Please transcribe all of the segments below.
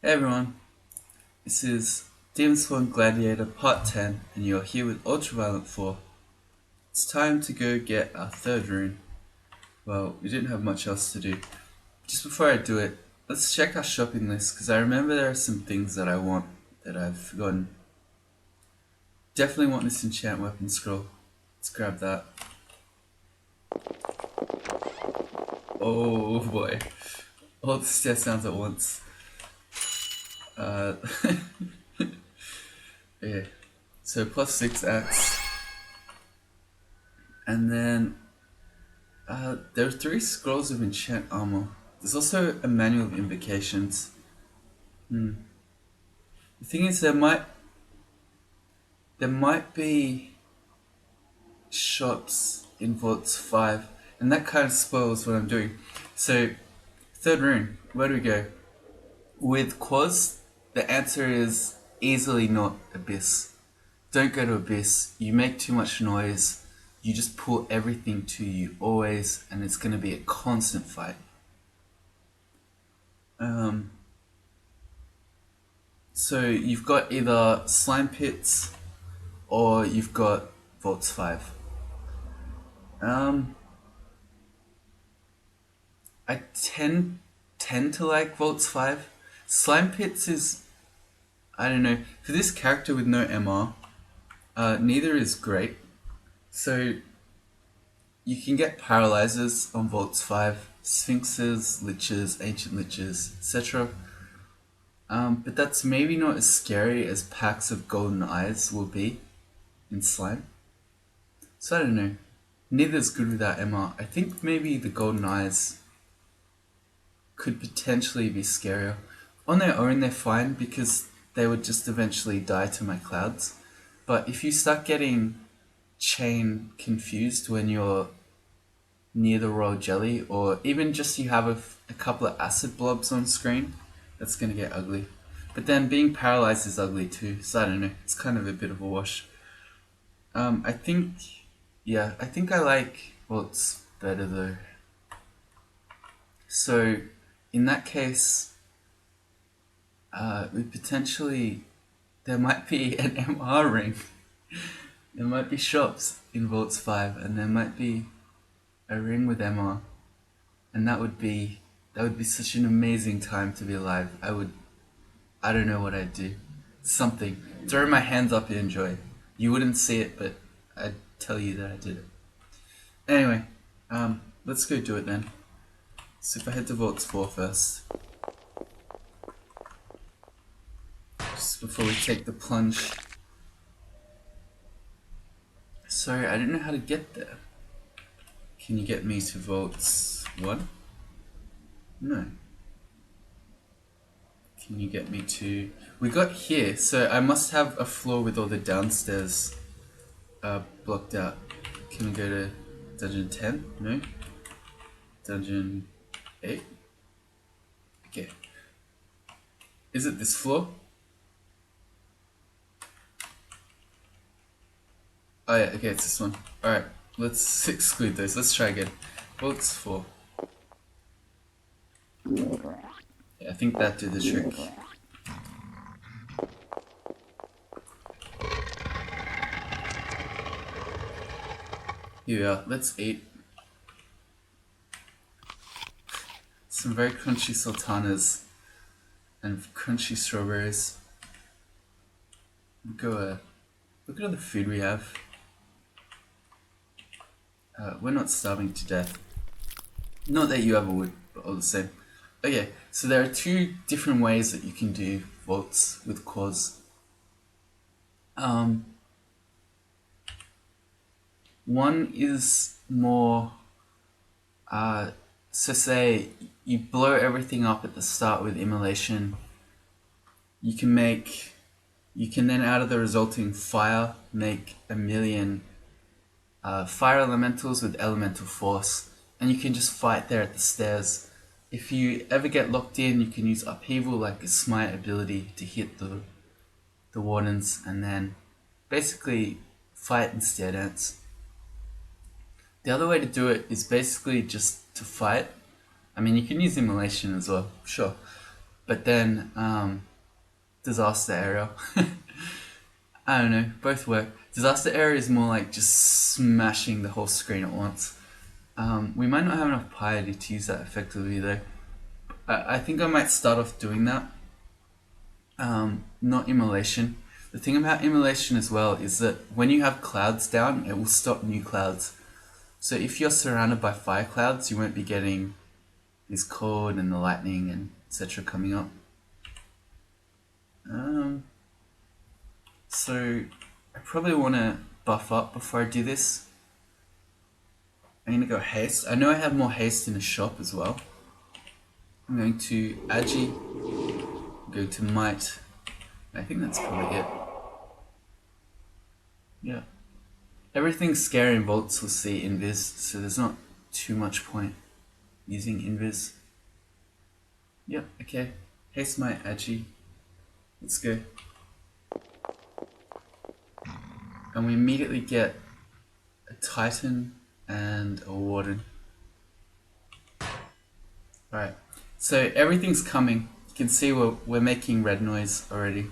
Hey everyone, this is Demonspawn Gladiator Part 10 and you're here with Ultraviolent 4. It's time to go get our third rune. Well, we didn't have much else to do. Just before I do it, let's check our shopping list because I remember there are some things that I want that I've forgotten. Definitely want this enchant weapon scroll. Let's grab that. Oh boy, all the stair sounds at once. Uh, yeah, so +6 axe. And then there are 3 scrolls of enchant armor. There's also a manual of invocations. The thing is, there might be shops in Vaults 5, and that kind of spoils what I'm doing. So, third rune, where do we go? With Quaz, the answer is easily not Abyss. Don't go to Abyss. You make too much noise. You just pull everything to you always, and it's going to be a constant fight. So you've got either slime pits or you've got Vaults 5. Um, I tend to like Vaults 5. Slime pits is, I don't know, for this character with no MR, neither is great. So you can get paralyzers on Vaults 5, sphinxes, liches, ancient liches, etc. But that's maybe not as scary as packs of golden eyes will be in slime. So I don't know. Neither's good without MR. I think maybe the golden eyes could potentially be scarier. On their own, they're fine because they would just eventually die to my clouds. But if you start getting chain confused when you're near the royal jelly, or even just you have a couple of acid blobs on screen, that's gonna get ugly. But then being paralyzed is ugly too, so I don't know. It's kind of a bit of a wash. I think, yeah, I think I like what's better though. So, in that case, we potentially, there might be an MR ring. There might be shops in Vaults 5, and there might be a ring with MR, and that would be such an amazing time to be alive. I don't know what I'd do. Something. Throw my hands up and enjoy. You wouldn't see it, but I'd tell you that I did it. Anyway, let's go do it then. So if I head to Vaults 4 first, just before we take the plunge. Sorry, I don't know how to get there. Can you get me to Vaults 1? No. Can you get me to... We got here, so I must have a floor with all the downstairs blocked out. Can we go to Dungeon 10? No. Dungeon 8? Okay. Is it this floor? Oh yeah, okay, it's this one. Alright, let's exclude those. Let's try again. Vaults 4. Yeah, I think that did the trick. Here we are. Let's eat. Some very crunchy sultanas and crunchy strawberries. Go, look at all the food we have. We're not starving to death. Not that you ever would, but all the same. Okay, so there are 2 different ways that you can do vaults with Quaz. One is more, so say you blow everything up at the start with immolation. You can then out of the resulting fire make a million fire elementals with elemental force, and you can just fight there at the stairs. If you ever get locked in, you can use upheaval like a smite ability to hit the wardens, and then basically fight and stair dance. The other way to do it is basically just to fight. I mean, you can use immolation as well, sure. but then disaster area. I don't know, both work. Disaster area is more like just smashing the whole screen at once. We might not have enough piety to use that effectively though. I think I might start off doing that. Not immolation. The thing about immolation as well is that when you have clouds down, it will stop new clouds. So if you're surrounded by fire clouds, you won't be getting this cold and the lightning and etc. coming up. So I probably want to buff up before I do this. I'm going to go haste. I know I have more haste in the shop as well. I'm going to agi, go to might. I think that's probably it. Yeah. Everything's scary in Volts will see invis, so there's not too much point using invis. Yep, okay. Haste my agi. Let's go. And we immediately get a Titan and a Warden. Alright, so everything's coming. You can see we're making red noise already.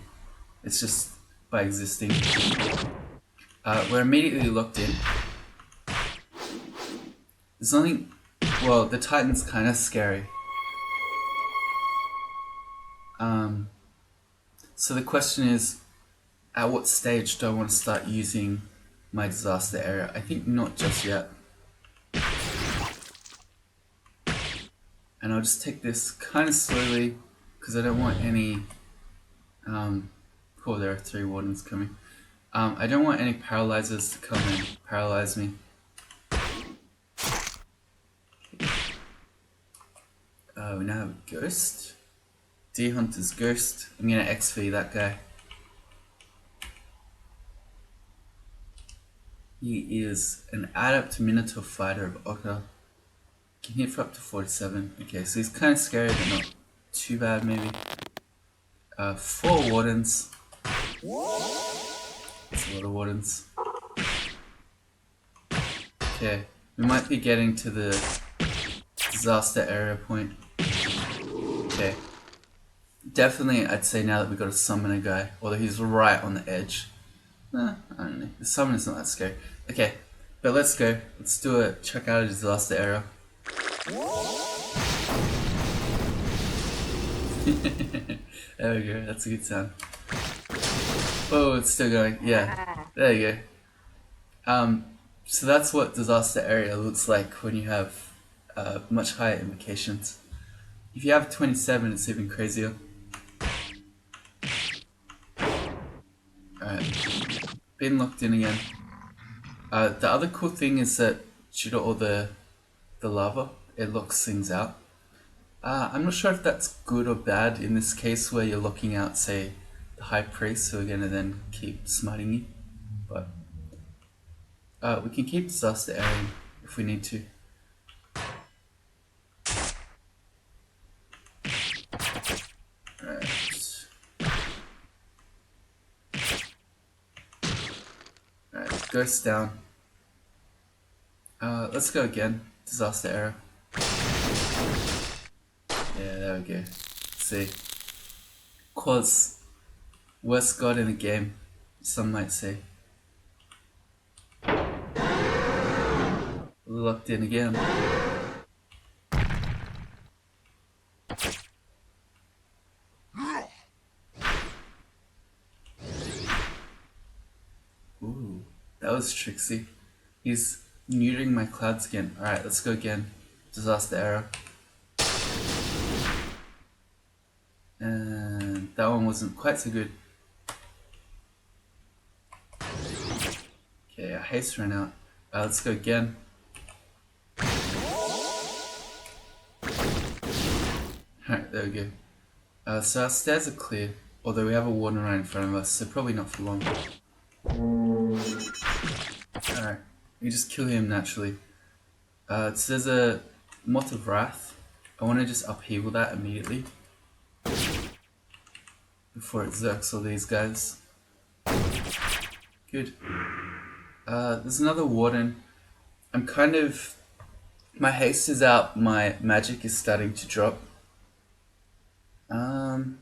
It's just by existing. We're immediately locked in. There's nothing... Well, the Titan's kind of scary. So the question is, at what stage do I want to start using my disaster area? I think not just yet. And I'll just take this kind of slowly because I don't want any... oh, there are 3 wardens coming. I don't want any paralyzers to come and paralyze me. We now have a ghost. D-Hunter's ghost. I'm gonna XP that guy. He is an adept Minotaur fighter of Oka. Can hit for up to 47. Okay, so he's kind of scary, but not too bad maybe. 4 wardens. That's a lot of wardens. Okay, we might be getting to the disaster area point. Okay. Definitely, I'd say now that we've got to summon a guy, although he's right on the edge. I don't know. The summon is not that scary. Okay, but let's go. Let's do a check out a disaster area. There we go. That's a good sound. Oh, it's still going. Yeah, there you go. So that's what disaster area looks like when you have much higher invocations. If you have 27, it's even crazier. Alright, been locked in again. The other cool thing is that due to all the lava, it locks things out. I'm not sure if that's good or bad in this case where you're locking out, say, the High Priest who are going to then keep smiting you. But we can keep disaster area if we need to. Alright, ghost down. Let's go again. Disaster error. Yeah, there we go. Let's see. Quaz. Worst god in the game, some might say. Locked in again. Ooh, that was tricksy. He's neutering my clouds again. Alright, let's go again. Disaster error. And that one wasn't quite so good. Okay, our haste ran out. Let's go again. Alright, there we go. So our stairs are clear, although we have a warden right in front of us, so probably not for long. Alright, we just kill him naturally. So there's a Moth of Wrath. I want to just upheaval that immediately before it zerks all these guys. Good. There's another warden. I'm kind of... My haste is out, my magic is starting to drop. And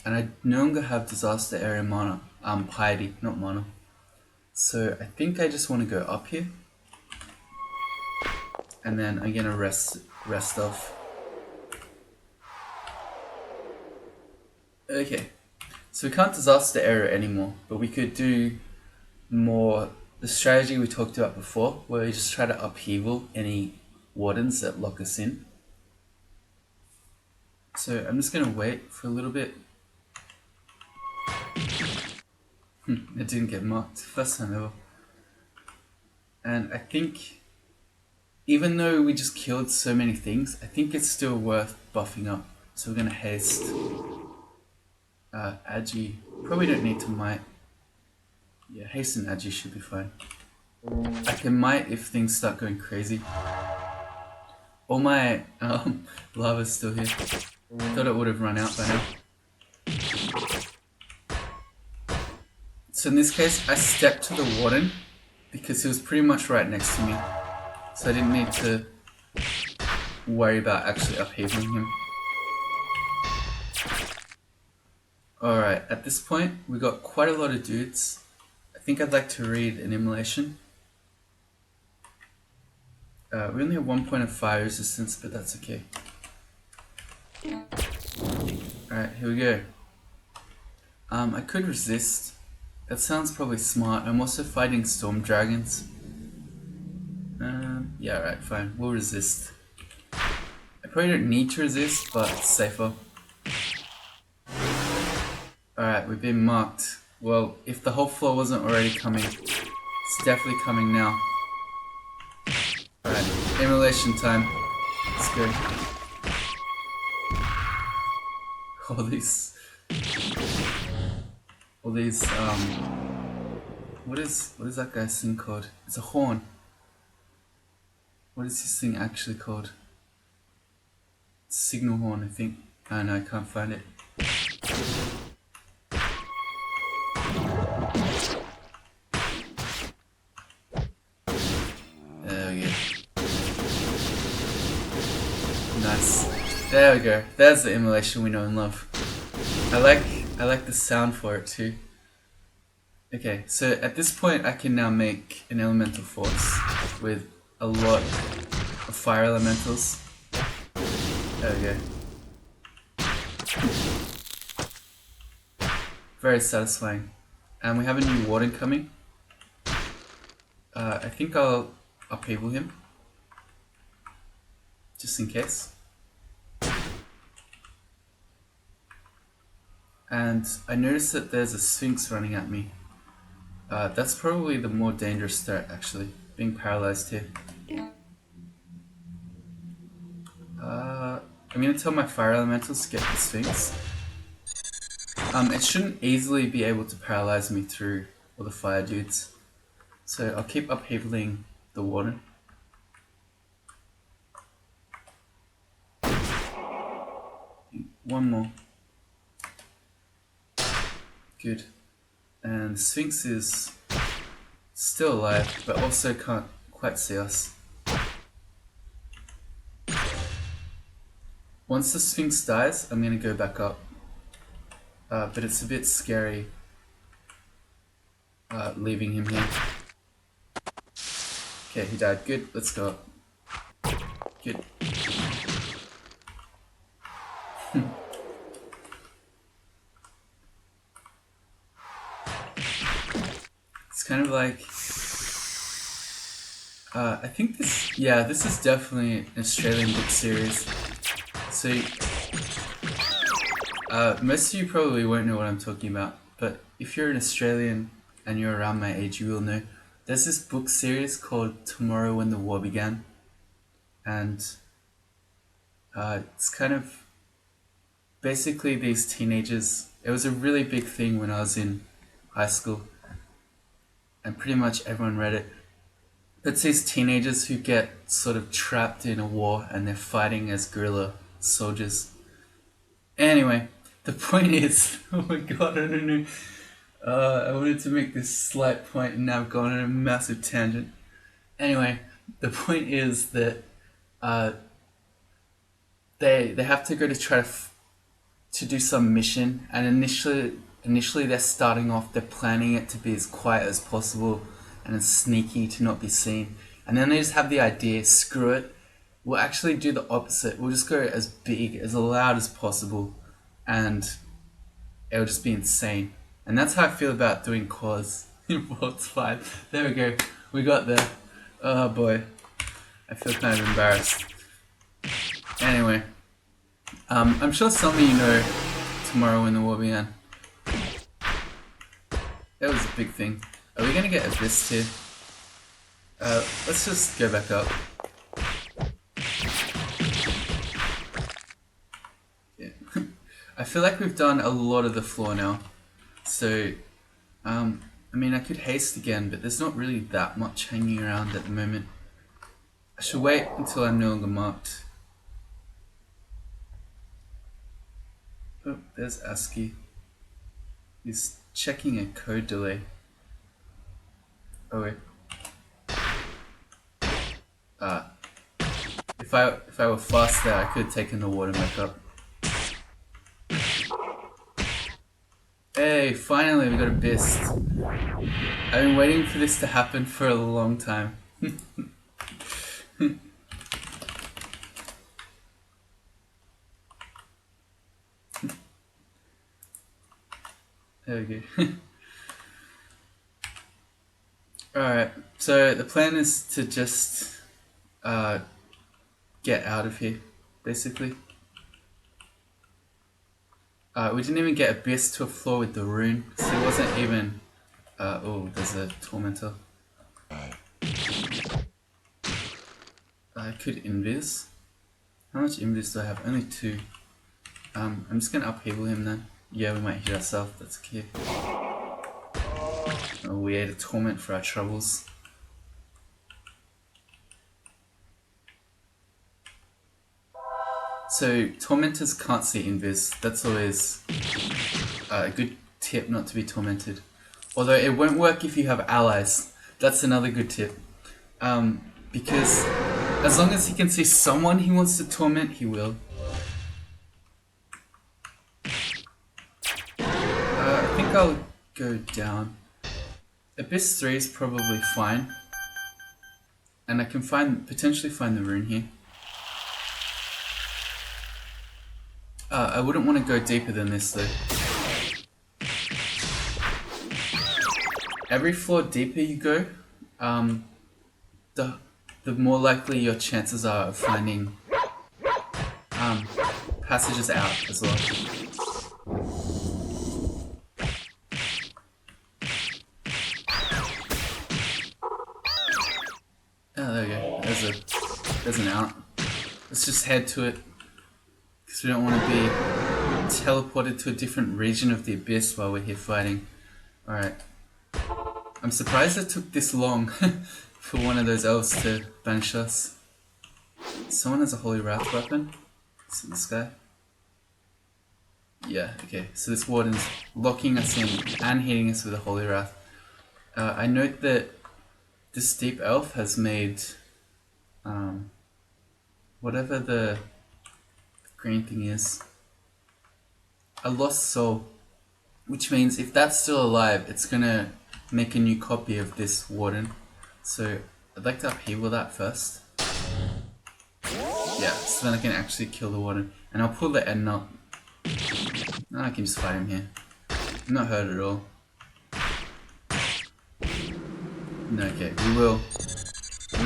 I no longer have disaster area mana. Piety, not mana. So I think I just want to go up here. And then I'm gonna rest off. Okay. So we can't disaster area anymore, but we could do more the strategy we talked about before, where we just try to upheaval any wardens that lock us in. So I'm just gonna wait for a little bit. It didn't get marked, first time ever. And I think, even though we just killed so many things, I think it's still worth buffing up. So we're gonna haste. Agi, probably don't need to might. Yeah, haste and Agi should be fine. I can might if things start going crazy. All my lava's still here. Thought it would have run out by now. So in this case, I stepped to the warden because he was pretty much right next to me. So I didn't need to worry about actually upheavaling him. Alright, at this point, we got quite a lot of dudes. I think I'd like to read an immolation. We only have 1 point of fire resistance, but that's okay. Alright, here we go. I could resist. That sounds probably smart. I'm also fighting storm dragons. Yeah, alright, fine. We'll resist. I probably don't need to resist, but it's safer. Alright, we've been marked. Well, if the whole floor wasn't already coming, it's definitely coming now. Alright, immolation time. Let's go. All these, what is that guy's thing called? It's a horn. What is this thing actually called? Signal horn, I think. Oh no, I can't find it. There we go. Nice. There we go. There's the immolation we know and love. I like the sound for it too. Okay, so at this point I can now make an elemental force with a lot of fire elementals. There we go. Very satisfying. And we have a new warden coming. I think I'll upheaval him. Just in case. And I noticed that there's a Sphinx running at me. That's probably the more dangerous start actually, being paralyzed here. I'm gonna tell my fire elementals to get the Sphinx. It shouldn't easily be able to paralyze me through all the fire dudes. So I'll keep upheavaling the warden. One more. Good. And Sphinx is still alive, but also can't quite see us. Once the Sphinx dies, I'm gonna go back up. But it's a bit scary leaving him here. Okay, he died. Good, let's go up. Good. It's kind of like... I think this... Yeah, this is definitely an Australian book series. So... most of you probably won't know what I'm talking about, but if you're an Australian and you're around my age, you will know. There's this book series called Tomorrow When the War Began, and it's kind of basically these teenagers. It was a really big thing when I was in high school, and pretty much everyone read it. It's these teenagers who get sort of trapped in a war and they're fighting as guerrilla soldiers. Anyway, the point is, oh my god, I don't know. I wanted to make this slight point and now I've gone on a massive tangent. Anyway, the point is that they have to go to try to to do some mission, and initially they're starting off, they're planning it to be as quiet as possible and as sneaky to not be seen, and then they just have the idea, screw it, we'll actually do the opposite, we'll just go as big, as loud as possible, and it'll just be insane. And that's how I feel about doing quads in Vaults 5. There we go, we got there. Oh boy, I feel kind of embarrassed. Anyway, I'm sure some of you know tomorrow in the war began. That was a big thing. Are we gonna get Abyss here? Let's just go back up. Yeah. I feel like we've done a lot of the floor now. So, I mean, I could haste again, but there's not really that much hanging around at the moment. I should wait until I'm no longer marked. Oh, there's ASCII. He's checking a code delay. Oh wait. If I were faster, I could have taken the water back up. Hey, finally we got a beast. I've been waiting for this to happen for a long time. There we go. Alright, so the plan is to just get out of here, basically. We didn't even get Abyss to a floor with the rune, so it wasn't even... oh, there's a Tormentor. I could invis. How much invis do I have? Only 2. I'm just gonna upheaval him then. Yeah, we might hit ourselves, that's okay. Oh, we ate a torment for our troubles. So, tormentors can't see invis. That's always a good tip not to be tormented. Although it won't work if you have allies. That's another good tip. Because as long as he can see someone he wants to torment, he will. I think I'll go down. Abyss 3 is probably fine. And I can potentially find the rune here. I wouldn't want to go deeper than this though. Every floor deeper you go, the more likely your chances are of finding passages out as well. Oh, there we go. There's an out. Let's just head to it. Because we don't want to be teleported to a different region of the Abyss while we're here fighting. Alright. I'm surprised it took this long for one of those elves to banish us. Someone has a Holy Wrath weapon? Is it this guy? Yeah, okay. So this warden's locking us in and hitting us with a Holy Wrath. I note that this deep elf has made whatever the green thing is, a lost soul, which means if that's still alive, it's gonna make a new copy of this warden. So I'd like to upheaval that first. Yeah, so then I can actually kill the warden, and I'll pull the end up. Now I can just fight him here. I'm not hurt at all. No, okay, we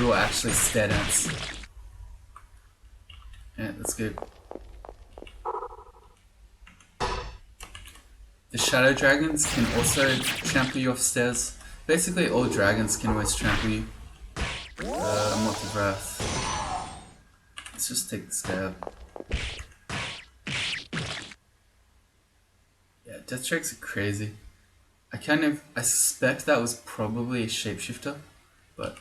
will actually stare dance. Yeah, that's good. The shadow dragons can also trample you off stairs. Basically all dragons can always trample you. Moth of Wrath. Let's just take this guy out. Yeah, death strikes are crazy. I suspect that was probably a shapeshifter, but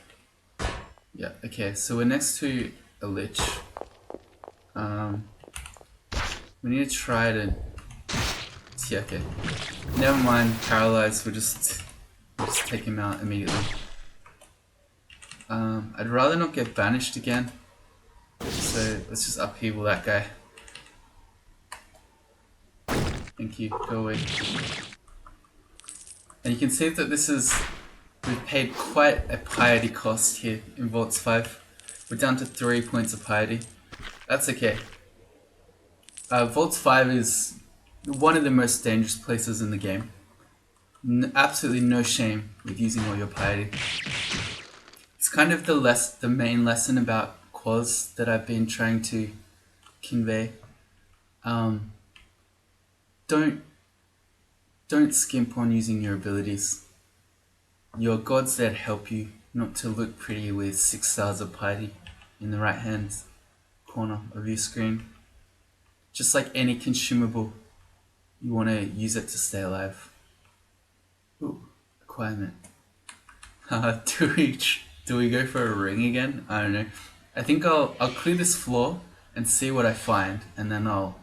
yeah, okay, so we're next to a lich. We need to try to... Yeah, okay. Never mind, paralyzed, we'll just take him out immediately. I'd rather not get banished again, so let's just upheaval that guy. Thank you, go away. And you can see that we've paid quite a piety cost here in Vaults 5. We're down to 3 points of piety. That's okay. Vaults 5 is one of the most dangerous places in the game. Absolutely no shame with using all your piety. It's kind of the main lesson about Quaz that I've been trying to convey. Don't skimp on using your abilities. Your god's there to help you, not to look pretty with 6 stars of piety in the right hand corner of your screen. Just like any consumable, you want to use it to stay alive. Ooh, acquirement. Do we go for a ring again? I don't know. I think I'll clear this floor and see what I find, and then I'll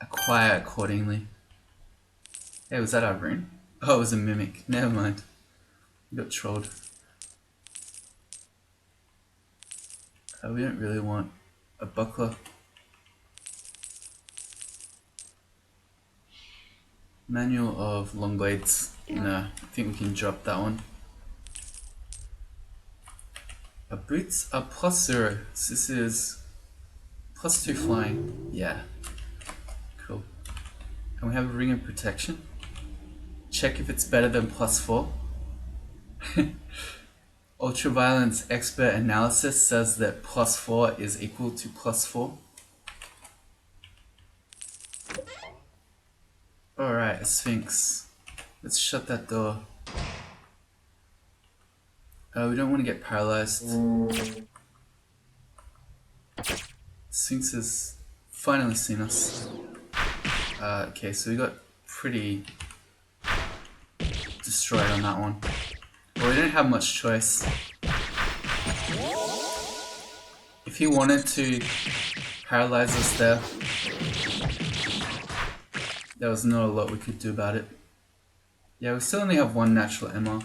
acquire accordingly. Hey, was that our rune? Oh, it was a mimic. Never mind. We got trolled. We don't really want a buckler. Manual of long blades. No, I think we can drop that one. Our boots are +0. So this is +2 flying. Yeah. Cool. And we have a ring of protection. Check if it's better than +4. Ultraviolence expert analysis says that +4 is equal to +4. Alright, a Sphinx. Let's shut that door. We don't want to get paralyzed. Sphinx has finally seen us. Okay, so we got pretty destroyed on that one. Well, we don't have much choice. If he wanted to paralyze us there, there was not a lot we could do about it. Yeah, we still only have 1 natural MR.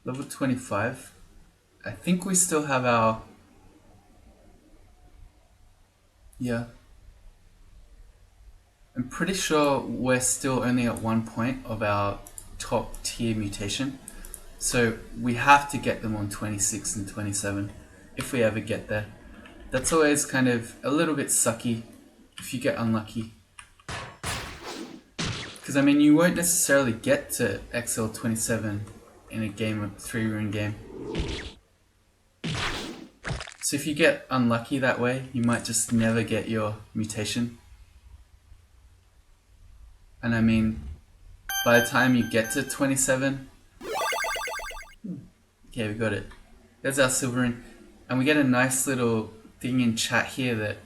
Level 25. I think we still have our... Yeah. I'm pretty sure we're still only at 1 point of our top tier mutation. So we have to get them on 26 and 27 if we ever get there. That's always kind of a little bit sucky if you get unlucky. Because I mean, you won't necessarily get to XL 27 in a game of 3 rune game. So if you get unlucky that way, you might just never get your mutation. And I mean, by the time you get to 27, okay, we got it. There's our silver rune. And we get a nice little thing in chat here that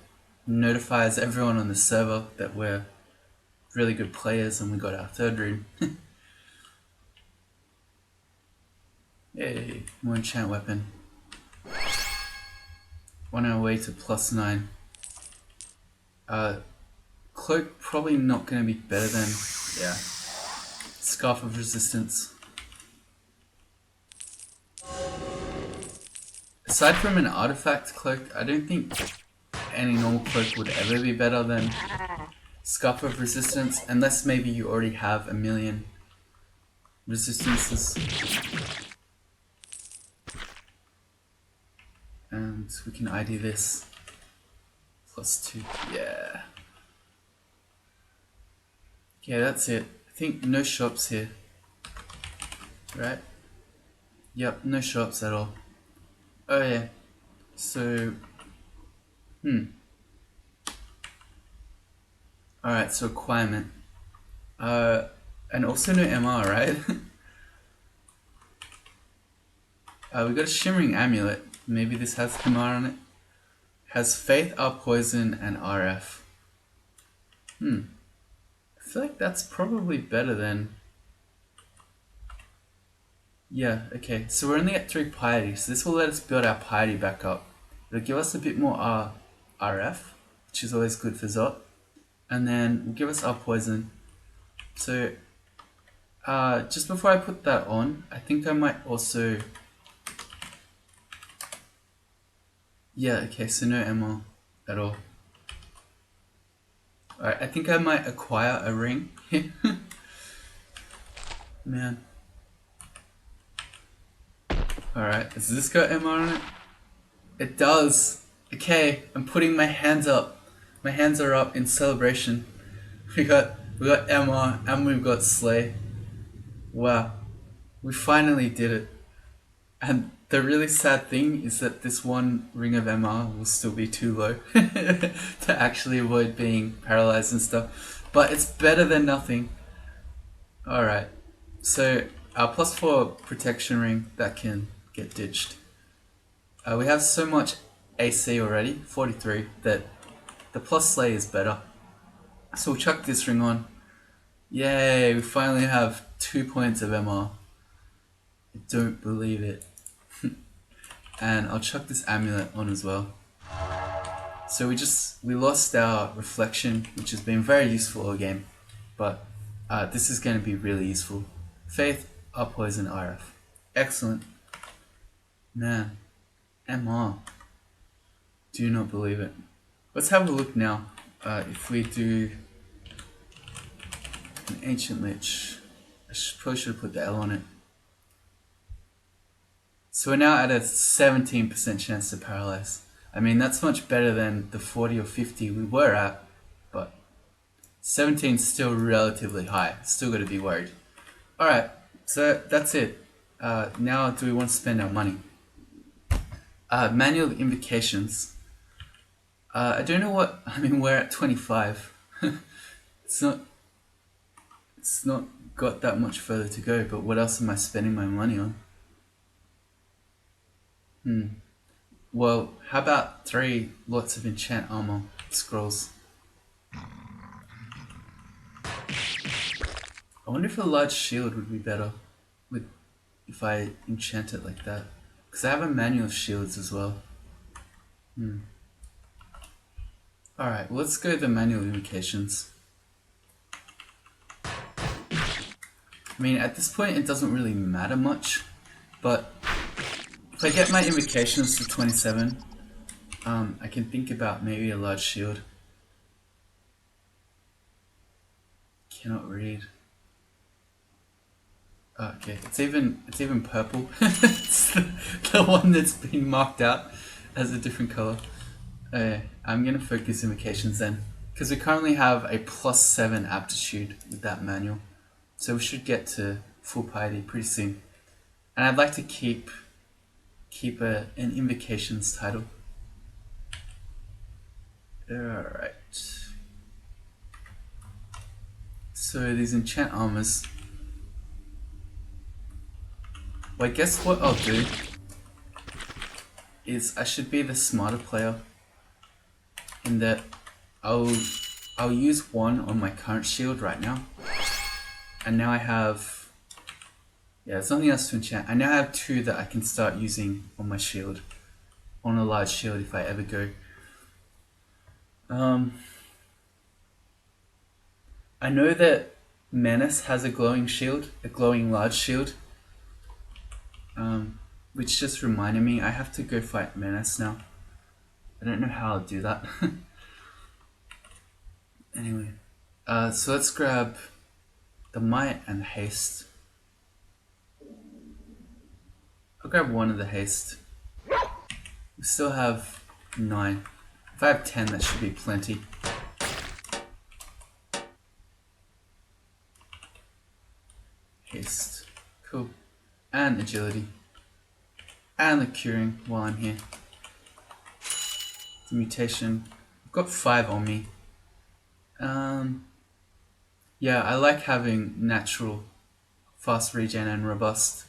notifies everyone on the server that we're really good players and we got our 3rd rune. Yay, more enchant weapon. On our way to +9. Cloak probably not going to be better than, yeah, Scarf of Resistance. Aside from an artifact cloak, I don't think any normal cloak would ever be better than Scarf of Resistance, unless maybe you already have a million resistances. And we can ID this. +2, yeah. Okay, that's it. I think no shops here. Right? Yep, no shops at all. Oh yeah. So, Alright, so acquirement. And also no MR, right? We got a shimmering amulet. Maybe this has MR on it. Has faith, R poison, and RF. I feel like that's probably better than... Yeah, okay. So we're only at 3 piety, so this will let us build our piety back up. It'll give us a bit more RF, which is always good for Zot. And then we'll give us our poison. So, just before I put that on, I think I might also... Yeah, okay, so no MR at all. Alright, I think I might acquire a ring. Man. Alright, does this got MR on it? It does. Okay, I'm putting my hands up. My hands are up in celebration. We got MR and we've got Slay. Wow. We finally did it. And the really sad thing is that this one ring of MR will still be too low to actually avoid being paralyzed and stuff. But it's better than nothing. Alright. So our +4 protection ring, that can get ditched. We have so much AC already, 43, that the plus Slay is better. So we'll chuck this ring on. Yay, we finally have 2 points of MR. I don't believe it. And I'll chuck this amulet on as well. So we lost our reflection, which has been very useful all game. But this is going to be really useful. Faith, up poison, RF. Excellent. Man, MR. Do not believe it. Let's have a look now. If we do an Ancient Lich, I probably should have put the L on it. So we're now at a 17% chance to paralyze. I mean, that's much better than the 40 or 50 we were at, but 17 is still relatively high. Still got to be worried. Alright, so that's it. Now do we want to spend our money? Manual invocations. I don't know what, I mean, we're at 25. It's not got that much further to go, but what else am I spending my money on? Well, how about 3 lots of enchant armor scrolls? I wonder if a large shield would be better if I enchant it like that. Because I have a manual of shields as well. Alright, let's go the manual invocations. I mean, at this point it doesn't really matter much, but if I get my invocations to 27, I can think about maybe a large shield. Cannot read. Oh, okay, it's even purple. It's the one that's been marked out as a different color. I'm gonna focus invocations then, because we currently have a +7 aptitude with that manual, so we should get to full piety pretty soon. And I'd like to keep an invocations title. Alright. So these enchant armors. Well, I guess what I'll do is I should be the smarter player in that I'll use 1 on my current shield right now. And now I have, yeah, there's nothing else to enchant. I now have 2 that I can start using on my shield, on a large shield if I ever go. I know that Menace has a glowing shield, a glowing large shield. Which just reminded me, I have to go fight Menace now. I don't know how I'll do that. Anyway, so let's grab the Might and the Haste. I'll grab 1 of the Haste. We still have 9. If I have 10, that should be plenty. Haste. Cool. And agility. And the curing while I'm here. The mutation. I've got 5 on me. Yeah, I like having natural, fast regen and robust.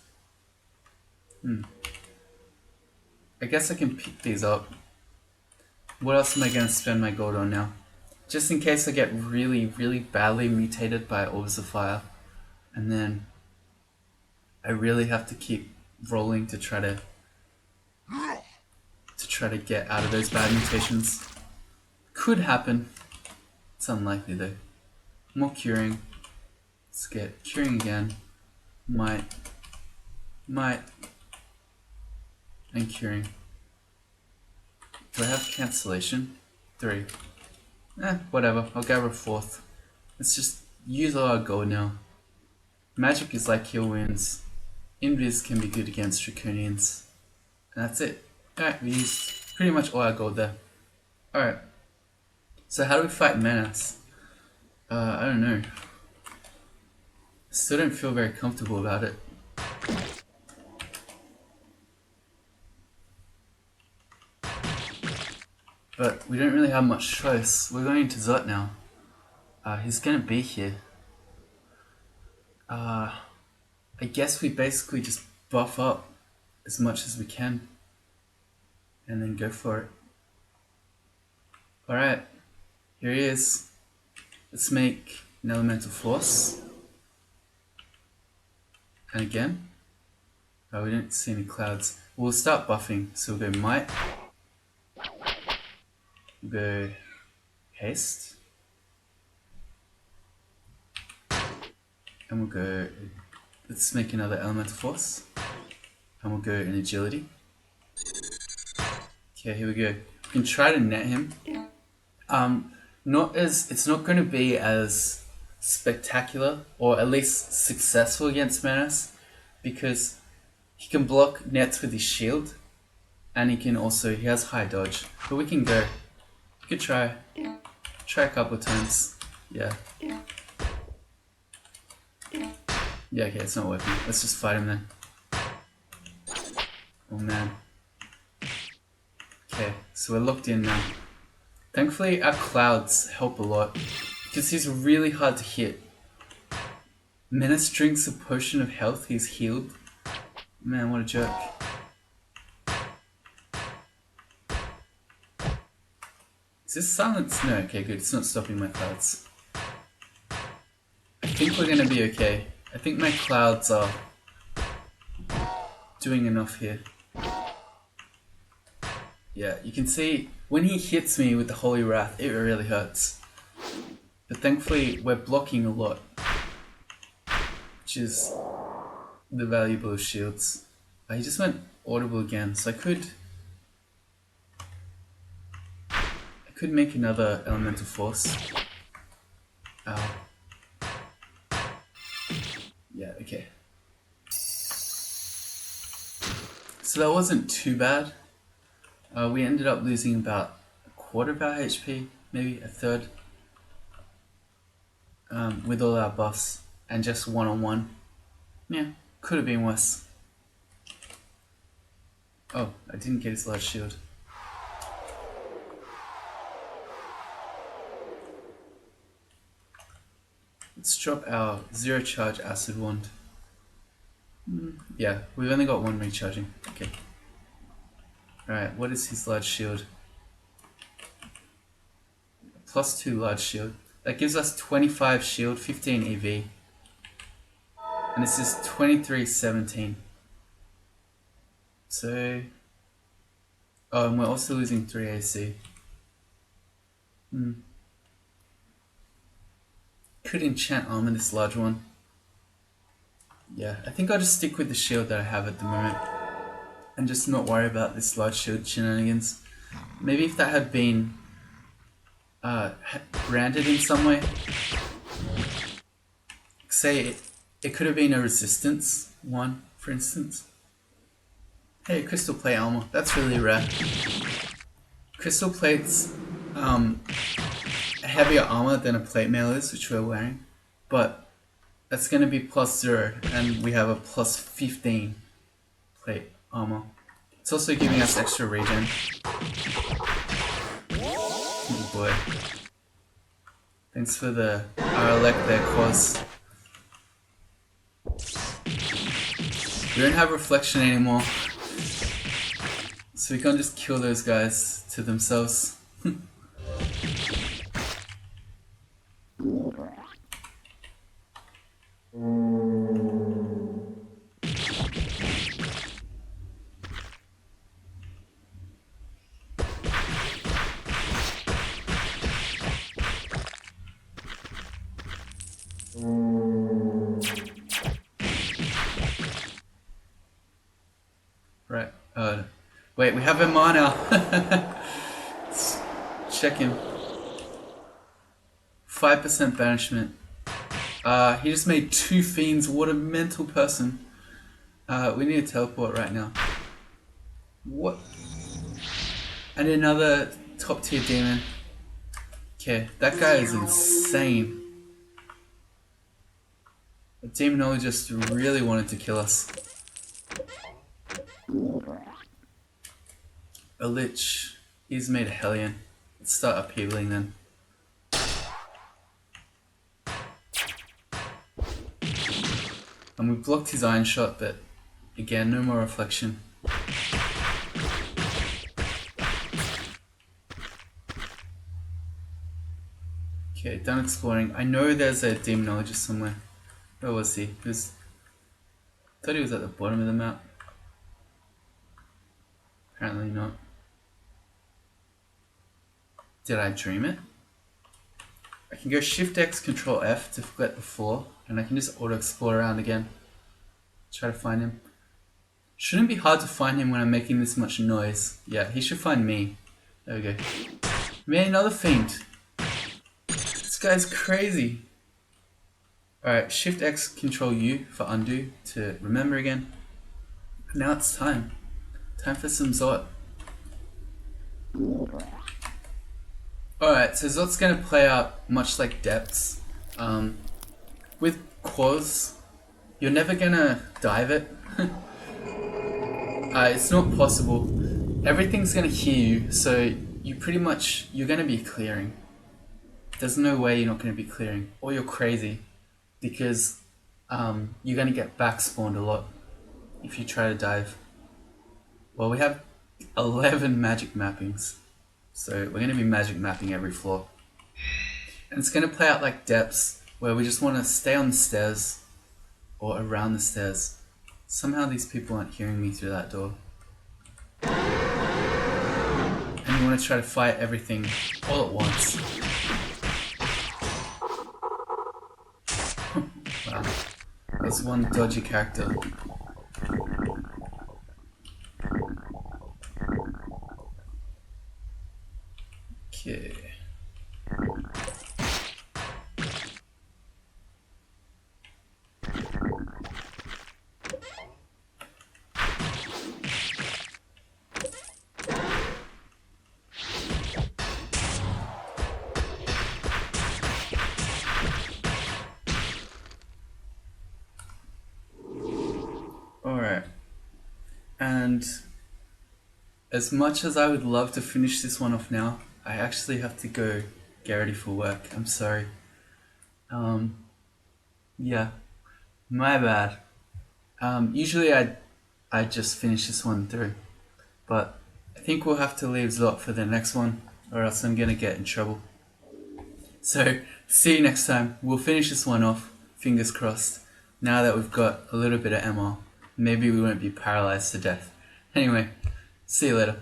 I guess I can pick these up. What else am I going to spend my gold on now? Just in case I get really, really badly mutated by Orbs of Fire. And then I really have to keep rolling to try to get out of those bad mutations. Could happen. It's unlikely though. More curing. Let's get curing again. Might. And curing. Do I have cancellation? 3. Whatever. I'll grab a 4th. Let's just use all our gold now. Magic is like heal wounds. Invis can be good against Draconians. And that's it. Alright, we used pretty much all our gold there. Alright. So how do we fight Menace? I don't know. Still don't feel very comfortable about it. But we don't really have much choice. We're going to Zot now. He's gonna be here. I guess we basically just buff up as much as we can. And then go for it. Alright. Here he is. Let's make an elemental force. And again. Oh, we don't see any clouds. We'll start buffing. So we'll go might. We'll go haste. And we'll go, let's make another elemental force. And we'll go in agility. Okay, here we go. We can try to net him. It's not going to be as spectacular, or at least successful against Menace, because he can block nets with his shield, and he has high dodge. But we can go. We could try a couple of times. Yeah. Yeah, okay, it's not working. Let's just fight him then. Oh man. Okay, so we're locked in now. Thankfully, our clouds help a lot, because he's really hard to hit. Menace drinks a potion of health, he's healed. Man, what a jerk. Is this silence? No, okay, good. It's not stopping my clouds. I think we're gonna be okay. I think my clouds are doing enough here. Yeah, you can see when he hits me with the Holy Wrath, it really hurts. But thankfully, we're blocking a lot, which is the valuable of shields. He just went audible again, so I could make another elemental force. Ow. Yeah, okay. So that wasn't too bad. We ended up losing about a quarter of our HP, maybe a third, with all our buffs, and just one-on-one. Yeah, could have been worse. Oh, I didn't get his large shield. Let's drop our 0 charge acid wand. Yeah, we've only got 1 recharging. Okay. Alright, what is his large shield? +2 large shield. That gives us 25 shield, 15 EV. And this is 2317. So... Oh, and we're also losing 3 AC. Could enchant armor this large one. Yeah, I think I'll just stick with the shield that I have at the moment. And just not worry about this large shield shenanigans. Maybe if that had been branded in some way. Say it could have been a resistance one, for instance. Hey, crystal plate armor. That's really rare. Crystal plates heavier armor than a plate mail is, which we're wearing, but that's going to be +0, and we have a +15 plate armor. It's also giving us extra regen. Oh boy. Thanks for the elect there, Quaz. We don't have reflection anymore, so we can't just kill those guys to themselves. Right. Wait, we have him on now. Let's check him. 5% banishment. He just made 2 fiends. What a mental person. We need to teleport right now. What? And another top tier demon. Okay, that guy is insane. The demonologist really wanted to kill us. A lich. He's made a hellion. Let's start upheavaling then. And we blocked his iron shot, but again, no more reflection. Okay, done exploring. I know there's a demonologist somewhere. Where was he? I thought he was at the bottom of the map. Apparently not. Did I dream it? I can go Shift X, Control F to forget the floor, and I can just auto explore around again. Try to find him. Shouldn't be hard to find him when I'm making this much noise. Yeah, he should find me. There we go. Man, another fiend. This guy's crazy. Alright, Shift X, Control U for undo to remember again. Now it's time. Time for some Zot. Alright, so Zot's going to play out much like Depths. With Quaz, you're never going to dive it. It's not possible. Everything's going to hear you, so you're going to be clearing. There's no way you're not going to be clearing. Or you're crazy, because you're going to get back spawned a lot if you try to dive. Well, we have 11 magic mappings, so we're going to be magic mapping every floor. And it's going to play out like Depths, where we just want to stay on the stairs or around the stairs. Somehow these people aren't hearing me through that door. And you want to try to fight everything all at once. Wow, that's one dodgy character. Okay. Alright. And as much as I would love to finish this one off now, I actually have to go get ready for work. I'm sorry. Yeah, my bad. Usually I just finish this one through, but I think we'll have to leave Zot for the next one, or else I'm gonna get in trouble. So, see you next time. We'll finish this one off, fingers crossed. Now that we've got a little bit of MR, maybe we won't be paralyzed to death. Anyway, see you later.